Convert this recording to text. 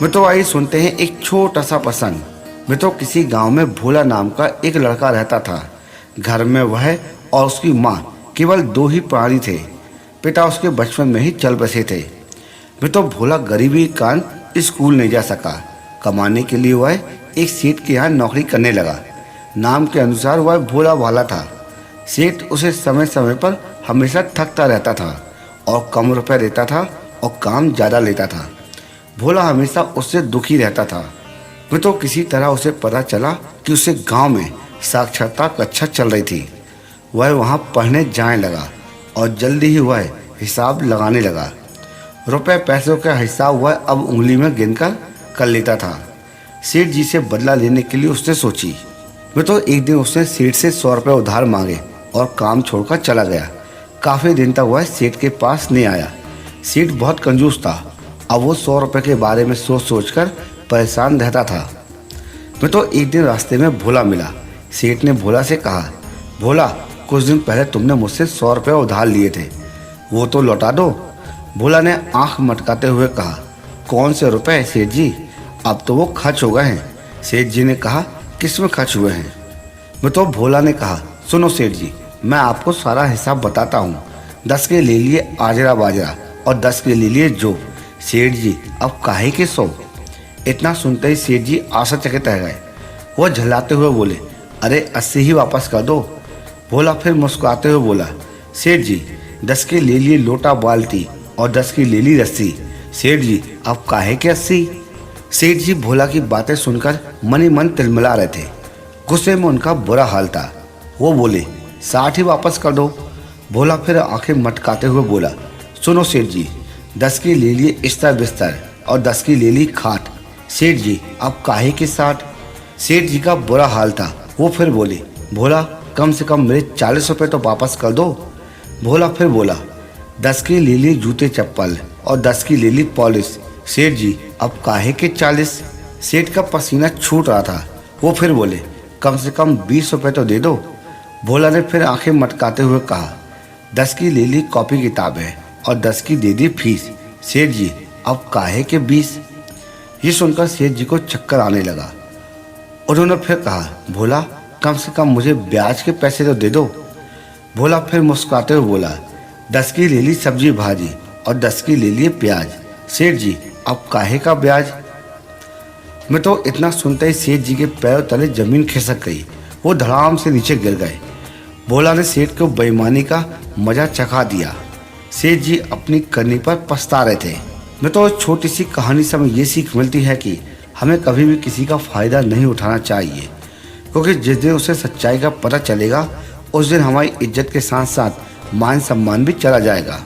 मित्रों आइए सुनते हैं एक छोटा सा प्रसंग। मित्रों किसी गांव में भोला नाम का एक लड़का रहता था। घर में वह और उसकी माँ केवल दो ही प्राणी थे। पिता उसके बचपन में ही चल बसे थे। मित्रों भोला गरीबी के कारण स्कूल नहीं जा सका। कमाने के लिए वह एक सेठ के यहाँ नौकरी करने लगा। नाम के अनुसार वह भोला भाला था। सेठ उसे समय समय पर हमेशा थकता रहता था और कम रुपए देता था और काम ज़्यादा लेता था। भोला हमेशा उससे दुखी रहता था। मित्रों किसी तरह उसे पता चला कि उसे गांव में साक्षरता कक्षा चल रही थी। वह वहां पढ़ने जाने लगा और जल्दी ही वह हिसाब लगाने लगा। रुपए पैसों का हिसाब वह अब उंगली में गिनकर कर लेता था। सेठ जी से बदला लेने के लिए उसने सोची। मित्रों एक दिन उसने सेठ से 100 रुपये उधार मांगे और काम छोड़कर चला गया। काफ़ी दिन तक वह सेठ के पास नहीं आया। सेठ बहुत कंजूस था। अब वो 100 रुपये के बारे में सोच सोच कर परेशान रहता था। मित्रों एक दिन रास्ते में भोला मिला। सेठ ने भोला से कहा, भोला कुछ दिन पहले तुमने मुझसे 100 रुपये उधार लिए थे, वो तो लौटा दो। भोला ने आंख मटकाते हुए कहा, कौन से रुपए सेठ जी, अब तो वो खर्च हो गए हैं। सेठ जी ने कहा, किस में खर्च हुए हैं? मित्रों भोला ने कहा, सुनो सेठ जी, मैं आपको सारा हिसाब बताता हूँ। 10 के ले लिए आजरा बाजरा और 10 के ले लिए जौ। सेठ जी अब काहे के 100? इतना सुनते ही सेठ जी आश्चर्यचकित रह गए। वो झल्लाते हुए बोले, अरे 80 ही वापस कर दो। भोला फिर मुस्कुराते हुए बोला, सेठ जी 10 के ले लिए लोटा बाल्टी और 10 की ले ली रस्सी। सेठ जी अब काहे के 80? सेठ जी भोला की बातें सुनकर मन ही मन तिलमिला रहे थे। गुस्से में उनका बुरा हाल था। वो बोले, 60 ही वापस कर दो। भोला फिर आंखें मटकाते हुए बोला, सुनो सेठ जी, 10 की ले लिए इस्तर बिस्तर और 10 की ले ली खाट। सेठ जी अब काहे के 60? सेठ जी का बुरा हाल था। वो फिर बोले, भोला कम से कम मेरे 40 रुपये तो वापस कर दो। भोला फिर बोला, 10 की ले ली जूते चप्पल और 10 की ले ली पॉलिश। सेठ जी अब काहे के 40? सेठ का पसीना छूट रहा था। वो फिर बोले, कम से कम 20 रुपये तो दे दो। भोला ने फिर आंखें मटकाते हुए कहा, 10 की ले ली कॉपी किताबें और 10 की दे दी फीस। सेठ जी अब काहे के 20? ये सुनकर सेठ जी को चक्कर आने लगा। उन्होंने फिर कहा, भोला कम से कम मुझे ब्याज के पैसे तो दे दो। भोला फिर मुस्कुराते हुए बोला, 10 की ले ली सब्जी भाजी और 10 की ले लिए प्याज। सेठ जी अब काहे का ब्याज? मैं तो इतना सुनते ही सेठ जी के पैरों तले जमीन खिसक गई। वो धड़ाम से नीचे गिर गए। भोला ने सेठ को बेईमानी का मजा चखा दिया। सेठ जी अपनी करनी पर पछता रहे थे। मैं तो छोटी सी कहानी से हमें ये सीख मिलती है कि हमें कभी भी किसी का फ़ायदा नहीं उठाना चाहिए, क्योंकि जिस दिन उसे सच्चाई का पता चलेगा उस दिन हमारी इज्जत के साथ साथ मान सम्मान भी चला जाएगा।